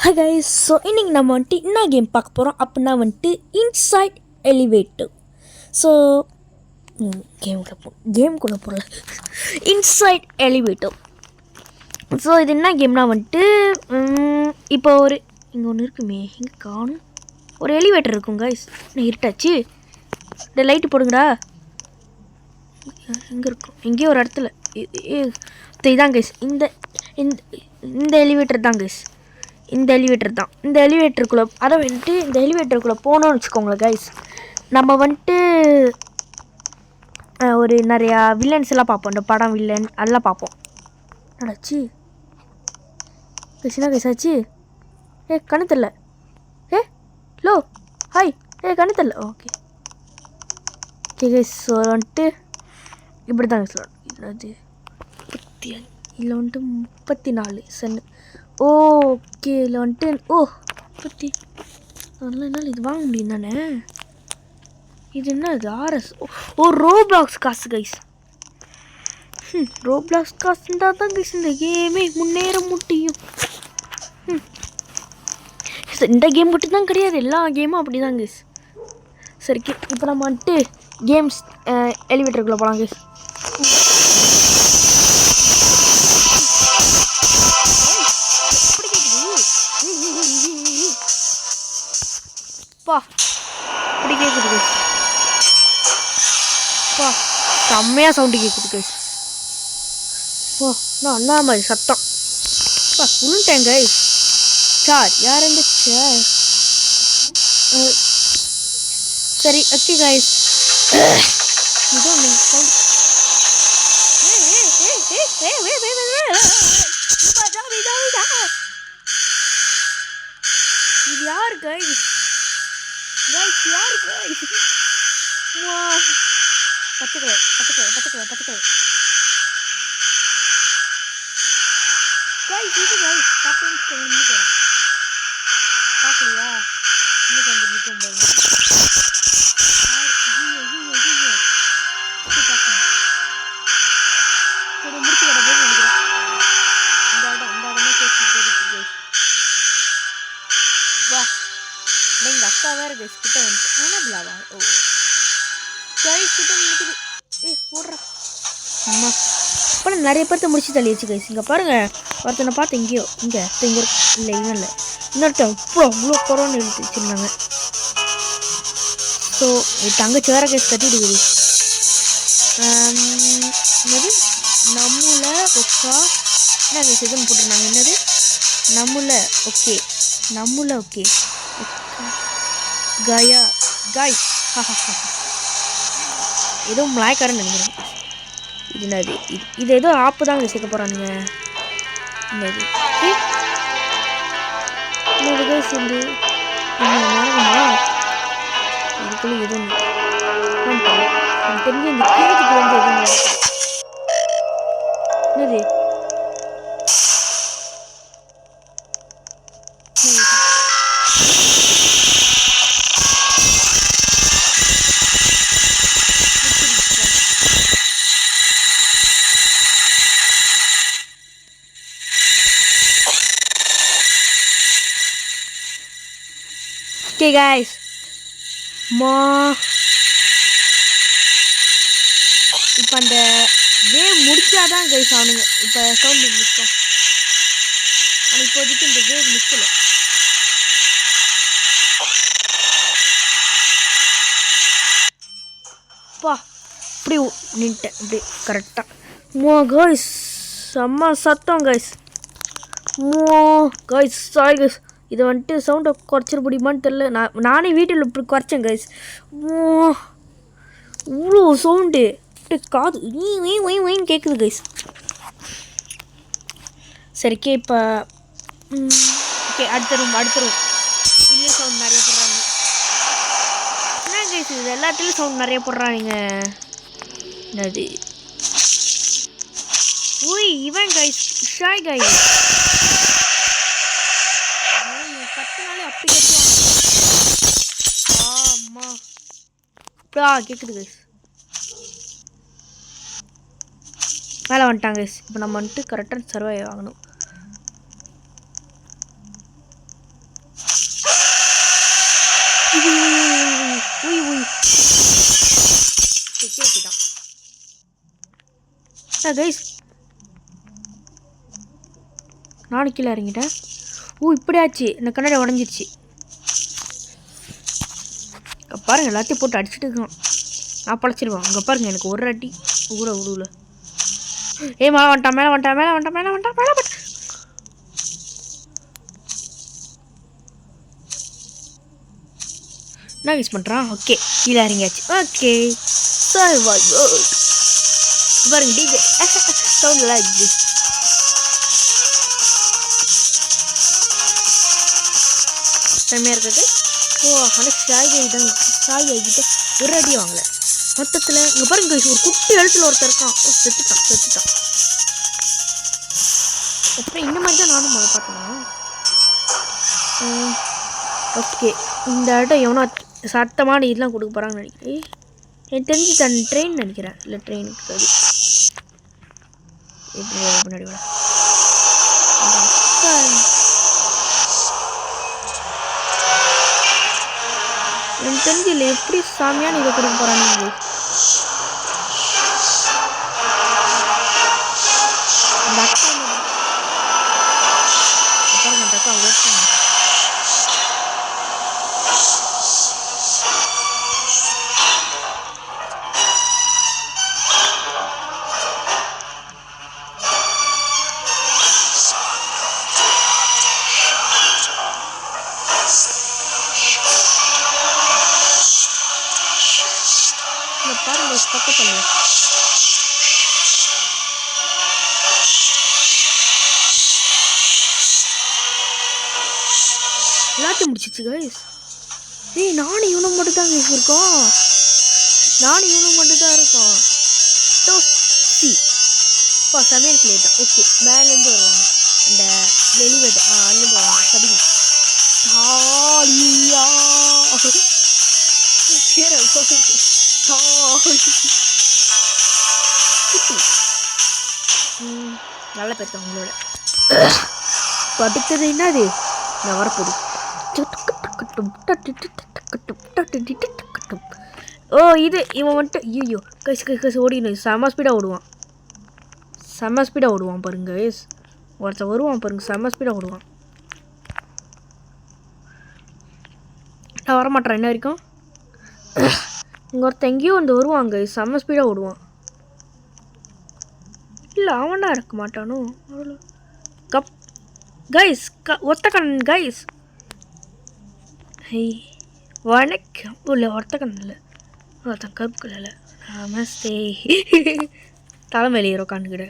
Hi guys, so இன்னைக்கு நம்ம வந்துட்டு என்ன கேம் பார்க்க போகிறோம் அப்படின்னா வந்துட்டு இன்சைட் எலிவேட்டர். ஸோ கேம்குள்ளே போகல, இன்சைட் எலிவேட்டர். ஸோ இது என்ன கேம்னா வந்துட்டு இப்போ இங்கே ஒன்று இருக்குமே, இங்கே காணும், ஒரு எலிவேட்டர் இருக்கும் கைஸ். இருட்டாச்சு, இந்த லைட்டு போடுங்கடா. எங்கே இருக்கும், எங்கேயோ ஒரு இடத்துல இதான் கைஸ், இந்த எலிவேட்டர் தான் கைஸ். இந்த எலிவேட்டருக்குள்ளே அதை வந்துட்டு இந்த எலிவேட்டருக்குள்ளே போனோம்னு வச்சுக்கோங்களேன் கைஸ். நம்ம வந்துட்டு ஒரு நிறையா வில்லன்ஸ் எல்லாம் பார்ப்போம், இந்த படம் வில்லன் அதெல்லாம் பார்ப்போம். நடாச்சு கைஸ்னா கைஸாச்சு. கண்ணு தெரில. Low hi. கண்ணு தெரில. Okay guys. ஸோ வந்துட்டு இப்படி தான் கைஸ். இது 35 இல்லை வந்துட்டு 34 சென்னு. ஓகே இதில் வந்துட்டு 30 அதெல்லாம் இது வாங்க முடியும் தானே. இது என்ன, இது ஆர்எஸ். ரோப்ளாக்ஸ் காசு கைஸ். ரோப்ளாக்ஸ் காசு இருந்தால் தான் கைஸ் இந்த கேமே முன்னேற முடியும். இந்த கேம் மட்டும் தான் கிடையாது, எல்லா கேமும் அப்படி தான் கைஸ். சரி, இப்போ நம்ம வந்துட்டு கேம்ஸ் எலிவேட்டருக்குள்ளே போகலாம் கைஸ். இப்படி கேட்குது கைஸ். செம்மையாக சவுண்டு கேட்குது கைஸ். நான் அண்ணா மாதிரி சத்தம் உளுட்டேன் கைஸ். சார் யார் இந்த சார்? சரி ஓகே கைஸ். இது யார் கைஸ்? யார் கைஸ்? பத்துக்கலை கைஸ். இது கைஸ் பார்க்கலையா? இன்னைக்கு வந்து நிற்கும் போது முடிச்சு வர போது நினைக்கிறேன். இந்த இடமே பேசி போயிடுச்சு வா. எங்கள் அக்கா வேறு கைஸ் கிட்ட வந்துட்டு ஆனாபிளாவா? கைஸ் கிட்ட நினைக்குது. ஓடுறா அம்மா. இப்போ நிறைய பேர்த்த முடிச்சு தள்ளிடுச்சு கைஸ். இங்கே பாருங்கள், ஒருத்தனை பார்த்து இங்கேயோ இங்கே இல்லை இவன் இல்லை, இன்னொருத்தன் அவ்வளோ கொரோனா எழுதி வச்சுருந்தாங்க. ஸோ தங்கச்சி வேற கைஸ் கட்டிடுக்குது. என்னது நம்மள ஒக்கா என்ன கைஸ் எதுன்னு போட்டிருந்தாங்க. என்னது நம்மள ஓகே கயா காய்ஸ். ஏதோ மலாய்க்காரன்னு நினைக்கிறேன். இது என்னது? இது ஏதோ ஆப்பு தான் சேர்க்க போகிறானுங்க. என்னது கைஸ்? இது மறக்குமா? இதுக்குள்ளே எதுவும் தெரிஞ்சு இந்த கேஜுக்கு வந்து எதுவும் என்னது? ஓகே கைஸ், இப்போ அந்த வேவ் முடிச்சாதான் கைஸ் அவனுங்க இப்போ சவுண்டு நிற்கும். ஆனால் இப்போதைக்கு இந்த வேவ் நிற்கல. இப்படி நின்ட்டேன் இப்படி கரெக்டாக. கைஸ் செம்ம சத்தம் கைஸ். கைஸ் சாரி கைஸ், இதை வந்துட்டு சவுண்டை குறைச்சிட முடியுமான்னு தெரில. நானே வீட்டில் இப்படி குறைச்சேன் கைஸ். இவ்வளோ சவுண்டு காது ஒயின்னு கேட்குது கைஸ். சரிக்கே இப்போ அடுத்த ரூம் இல்லையே சவுண்ட் நிறைய போடுறாங்க. என்ன கைஸ் இது எல்லாத்துலேயும் சவுண்ட் நிறைய போடுறானுங்க. என்னது இவன் கைஸ் ஷாய் கைஸ் கத்துனாலே அப்படி கத்துவாங்க. அம்மா இப்படா கேட்குது கைஸ். மேலே வந்துட்டாங்க கைஸ். இப்போ நம்ம வந்துட்டு கரெக்டாக சர்வை ஆகணும். கீழே போயிட்டான். கைஸ் நானும் கீழே இறங்கிட்டேன். இப்படி ஆச்சு. இந்த கண்ணாடி உடஞ்சிருச்சு. பாருங்க எல்லாத்தையும் போட்டு அடிச்சுட்டு இருக்கான். நான் பழச்சிருவேன். அங்கே பாருங்க எனக்கு ஒரு அடி ஊற உருவில். மேலே வந்துட்டான் மேலே வந்துட்டான் மேலே வந்துட்டான் மேலே வந்துட்டான் மேலே வந்துட்டான். என்ன யூஸ் பண்ணுறான்? ஓகே கீழே இறங்கியாச்சு. ஓகே பாருங்க டிஜே சவுண்ட் நல்லா இருக்குது. செம்மையாக இருக்குது. ஆனால் சாய் ஆகிட்ட ஒரு அடி வாங்கலை மொத்தத்தில். இங்கே பாருங்க ஒரு குட்டி எழுத்துல ஒருத்தர் இருக்கான். செத்துட்டான். அப்புறம் இந்த மாதிரி தான் நானும் அதை பார்த்தேன். ஓகே இந்த இடம் எவனா சத்தமான இதெல்லாம் கொடுக்க போகிறாங்கன்னு நினைக்கிறேன். எனக்கு தெரிஞ்சு தன் ட்ரெயின் நினைக்கிறேன். இல்லை ட்ரெயினுக்கு அது முன்னாடி வர எனக்கு தெரிஞ்சு இல்லை எப்படி சாமியான இதை கொடுக்க போகிறாங்க. பாருங்க பக்கத்தில் எல்லாத்தையும் முடிச்சிச்சு கைஸ். நானும் இவனும் மட்டும் தான் கைஸ் இருக்கோம். சமையல் பிளேட்டா. ஓகே மேலேருந்து வருவாங்க இந்த வெளிவேட்டு அங்கேருந்து வருவாங்க. சபிங்க நல்ல பேர் உங்களோட. அடுத்தது என்னது நான் வரப்போகுது. இது இவன் வந்துட்டு ஐயோ கசி ஓடினு செம்ம ஸ்பீடாக ஓடுவான் பாருங்க. ஒருத்தன் வருவான் பாருங்க செம்ம ஸ்பீடாக ஓடுவான். நான் வரமாட்டேன் என்ன வரைக்கும். இங்கே ஒருத்தன் எங்கேயோ வந்து வருவாங்க செம்ம ஸ்பீடாக ஓடுவான். இல்லை அவனா இருக்க மாட்டானோ கப் கைஸ் ஒத்தக்கண்ணன் கைஸ். வணக்கம். இல்லை ஒத்தக்கண்ணன் இல்லை ஒருத்தன் கருப்பு கல்ல. நமஸ்தே தலைமையில ஏறோ காண்டுக்கிட.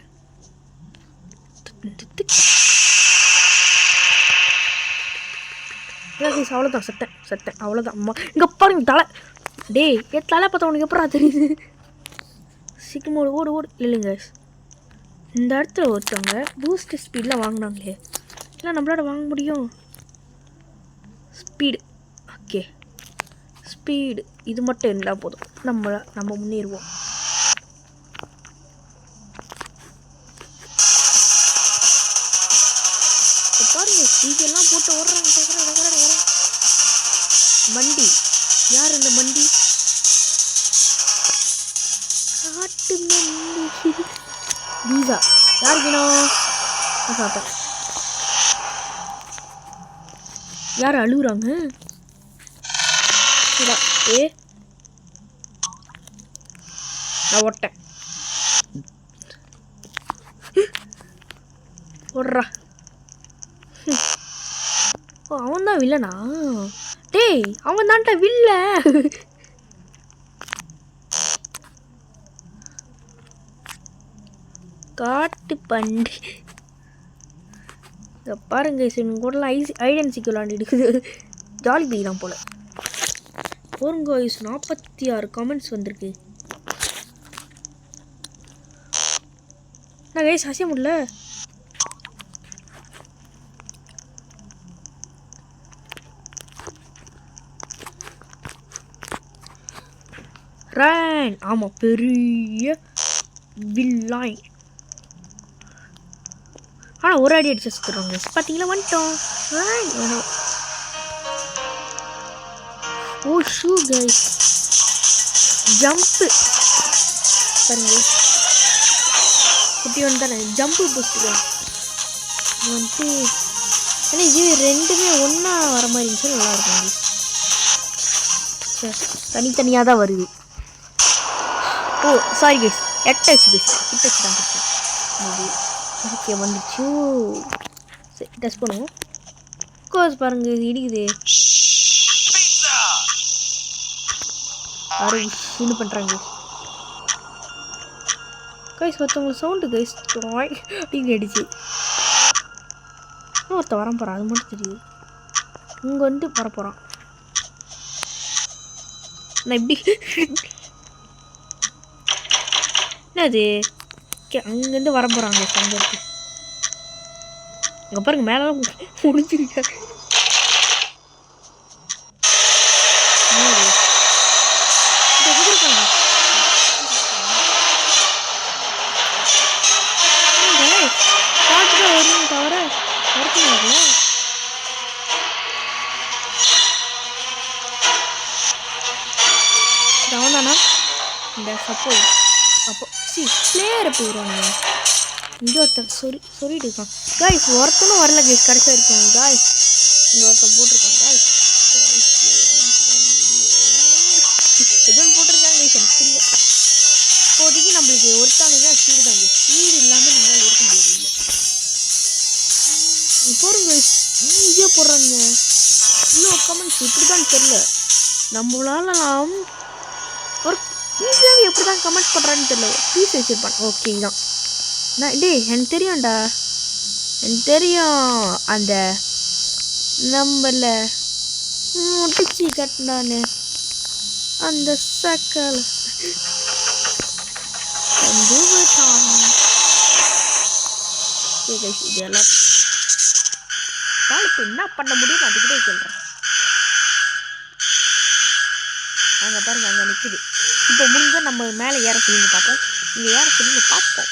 அவ்வளோதான் செத்தேன் அவ்வளோதான். அம்மா இங்கே பாருங்க தலை. டேய் என் தலை பார்த்தா உனக்கு எப்படா தெரியுது? சீக்கிரம் ஓடு இல்லைங்க. இந்த இடத்துல ஒருத்தவங்க பூஸ்ட் ஸ்பீடில் வாங்கினாங்களே. இல்லை நம்மளோட வாங்க முடியும். ஸ்பீடு ஓகே ஸ்பீடு இது மட்டும் இருந்தால் போதும். நம்ம முன்னேறுவோம். பாருங்க இதெல்லாம் போட்டு ஓடுறாங்க. மண்டி யார் இந்த மண்டி? காட்டு மண்டி பீஸா யார் வேணும்? சாப்பிட்டேன். யார் அழுகுறாங்க? நான் ஓட்டேன் ஓடுறா. அவன் தான் வில்லனா? டேய் அவன் தான்டா வில்ல. காட்டு பண்டி பாருங்க. கூடலாம் ஐடன் சிக்கு விளாண்டுடுக்குது. ஜாலி பை தான் போல. போருங்க 46 கமெண்ட்ஸ் வந்திருக்கு. நான் கைஸ் அசைய முடியல. ரன் ஆமாம் பெரிய வில்லாய். ஆனால் ஒரு அடி அடிச்சு வச்சுருவாங்க. பார்த்தீங்களா வந்துட்டோம். ஓ ஷூ கைஸ் ஜம்ப்பு பாருங்க குட்டி ஒன்று தானே ஜம்பு பூஸ்ட்டு வந்துட்டு ஏன்னா இது ரெண்டுமே ஒன்றா வர மாதிரி இருந்துச்சு நல்லாயிருக்கும் சரி தனித்தனியாக தான் வருது ஓ சாரி கைஸ் எட்ட வச்சு பேசுகிறேன் கிட்ட வச்சு தான் பேசுகிறேன் ஓகே வந்துச்சு சரி டெஸ்ட் பண்ணுவோம் கோஸ் பாருங்க இது இடிக்குது யாரும் இது பண்ணுறாங்க கைஸ் ஒருத்தவங்களுக்கு சவுண்டு கைஸ் அப்படின்னு அடிச்சு ஒருத்தன் வர போகிறான் அது மட்டும் தெரியுது இங்கே வந்து வரப்போகிறான் நான் எப்படி என்னது அங்கேருந்து வர போகிறாங்க சங்கருக்கு அங்கே பாருங்க மேலாம் முடிஞ்சிருக்காங்க வரும்னு தவிர வரக்கூடாதுல அவனானா இந்த சப்போஸ் அப்போ பிளேயரை போயிடுவாங்க இங்கே ஒருத்தன் சொல்லிட்டு இருக்கான் காய்ஸ் ஒருத்தனும் வரல கைஸ் கடைசியாக இருக்கும் காய்ஸ் இங்கே ஒருத்தன் போட்டிருக்கான் காய்ஸ் எதுவும் போட்டிருக்காங்க கைஸ் எனக்கு புரியல இப்போதைக்கு நம்மளுக்கு ஒருத்தானு தான் ஸ்பீடு தான் ஸ்பீடு இல்லாமல் நம்மளால் இருக்க முடியாது இல்லை போடுங்க ஈஸியாக போடுறாங்க இன்னும் கமெண்ட்ஸ் இப்படி தான் தெரில நம்மளால நாம் ஒரு ஈஸியாக எப்படி தான் கமெண்ட் பண்ணுறான்னு தெரில பீஸ் வச்சுருப்பான் ஓகே தான் நான் எனக்கு தெரியும்டா எனக்கு தெரியும் அந்த நம்மள முடிச்சு கட்டினான்னு அந்த சக்கல் இது எல்லாம் இப்போ என்ன பண்ண முடியும் அதுக்கிட்டே சொல்கிறேன் அங்கே பாருங்க அங்கே நிற்குது இப்போ முடிஞ்சால் நம்ம மேலே ஏற சொல்லுங்க பார்ப்போம் இங்கே ஏற சொல்லுங்க பார்ப்போம்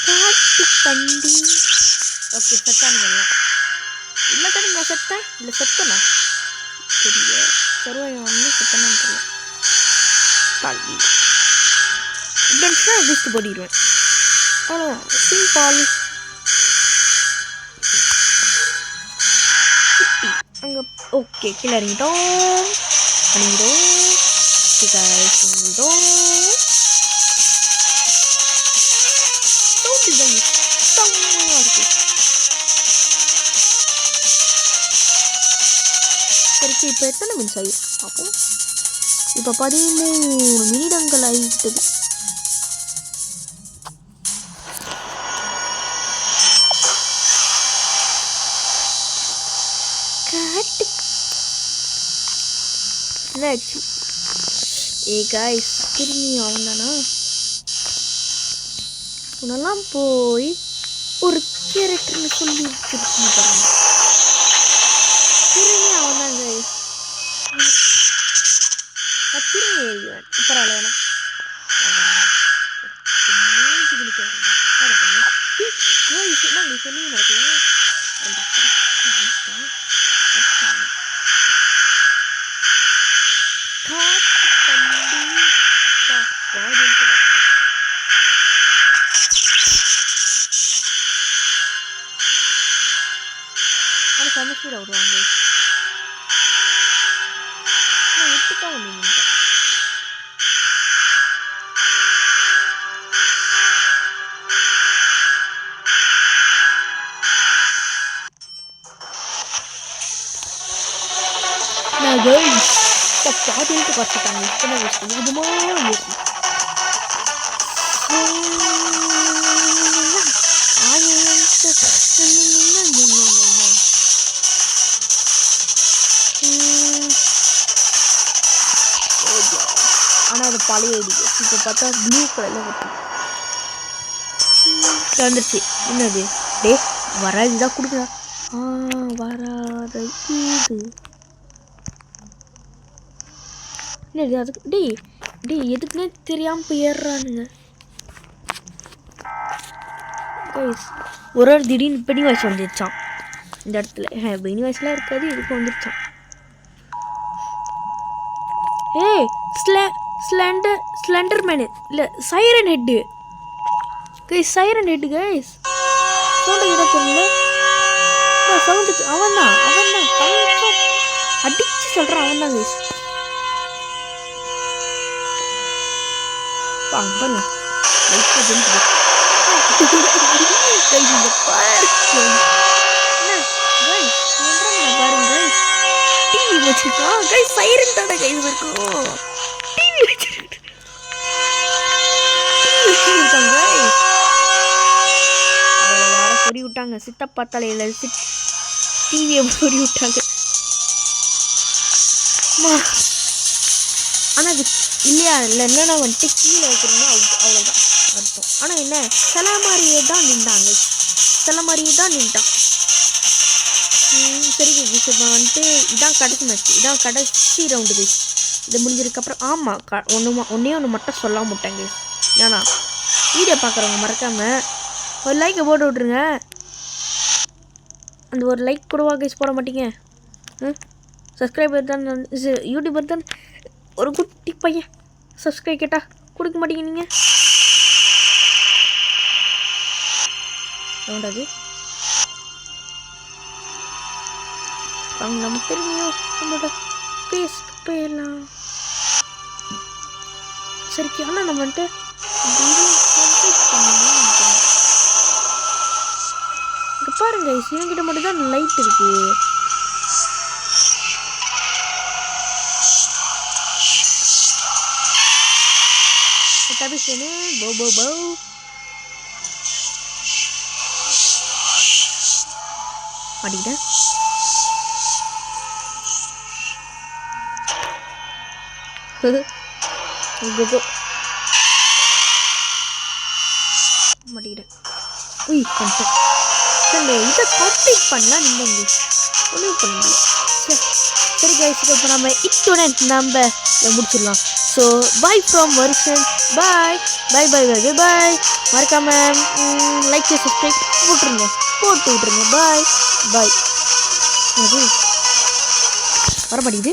காட்டு பண்டி ஓகே செத்தானுங்கெல்லாம் இல்லை தானே நான் செத்தேன் இல்லை செத்தனா தெரியல சர்வாயம் ஒன்றும் செத்தனான்னு தெரியல பால் இப்படின்னா டிஸ்ட் போட்டிடுவேன் அவ்வளோதான் சிம்பிள் அங்கே ஓகே கீழே இறங்கிட்டோம் சரி இப்போ எத்தனை மினிட்ஸ் ஆகி பார்ப்போம் இப்போ 13 நிமிடங்கள் ஆகிட்டது என்னாச்சு காய்ஸ் திரும்பி அவன்தானா உன்னெல்லாம் போய் ஒரு கேரக்டர்னு சொல்லி திரும்பி பாருங்க திரும்பி அவன்தான் காய்ஸ் நான் திரும்பி எழுதுவேன் பரவாயில்ல வேணாம் சொன்னீங்க நடக்கல ஆனால் சமஸ்பீட விடுவாங்க நான் விட்டுதான் வந்து பாதிட்டு பார்த்துட்டாங்க இத்தனை விஷயம் விதமாக இருக்கும் ஆனால் அது பழைய ஐடிக்கு இப்போ பார்த்தா ப்ளூ கலரில் இருக்கும் வந்துருச்சு என்னது டே வராது இதாக கொடுக்குறா வராத இது என்னது அதுக்கு டே எதுக்குன்னே தெரியாமல் போயிடுறானுங்க ஒரு திடீர்னு பெனி வாய்ஸ் வந்துடுச்சான் இந்த இடத்துல யூனிவர்ஸ்லாம் இருக்காது, இதுக்கு வந்துருச்சான். ஏய் ஸ்லெண்டர் மேனு இல்லை, siren head guys, siren head guys. Sound கிடக்குல்ல, சவுண்டு அவன் தான் அடிச்சு சொல்கிறான், அவன் தான் கைஸ். பாருங்க பாருங்க டிவி வச்சிருக்கான் கைஸ், சைரன் தானே கைஸ் இருக்கும். டிவி வச்சிருக்காங்க, யார பொறி விட்டாங்க, சித்தப்பா தலையில டிவியை பொறி விட்டாங்க. ஆனால் அது இல்லையா இல்லை, என்னென்னா வந்துட்டு கீழே வைக்கிறோம்னா அவ்வளோதான் அர்த்தம். ஆனால் என்ன சில மாதிரியே தான் நின்றாங்க, சில மாதிரியே தான் நின்றான். சரி கைஸ், இப்போ வந்துட்டு இதான் கடைசி மேட்ச், இதான் கடைசி ரவுண்டு கைஸ். இது முடிஞ்சதுக்கப்புறம் ஆமாம் ஒன்றே ஒன்று மட்டும் சொல்ல மாட்டேன் கைஸ். ஏன்னா வீடியோ பார்க்குறவங்க மறக்காமல் ஒரு லைக்கை போட்டு விட்ருங்க. அந்த ஒரு லைக் கூடவா கைஸ் போட மாட்டீங்க? சப்ஸ்கிரைபர் தான், யூடியூபர் தான், ஒரு குட்டி பையன் சப்ஸ்கிரைப் கேட்டால் கொடுக்க மாட்டீங்க நீங்கள். அது வாங்க நம்ம திரும்பியும் நம்மளோட பேஸ்க்கு போயிடலாம். சரி, ஆனால் நம்ம வந்துட்டு இங்கே பாருங்க, இவங்கிட்ட மட்டும் தான் லைட் இருக்கு. தபிஷனு போ மாட்டிக்கிட்டேன். மாட்டிக்கிட்டேன். உய் பண்ணிட்டேன். இதை கம்ப்ளீட் பண்ணலாம், நீங்கள் ஒன்றும் பண்ண முடியும். சரி கைஸ், இப்போ நம்ம இத்துடன் நம்ம முடிச்சிடலாம். ஸோ பாய் ஃப்ரம் வருஷன், பாய் பாய் பாய் பாய் பாய். மறக்காமல் லைக் சப்ஸ்கிரைப் போட்டு விட்ருங்க. பாய் பாய். வர மாட்டேங்குது.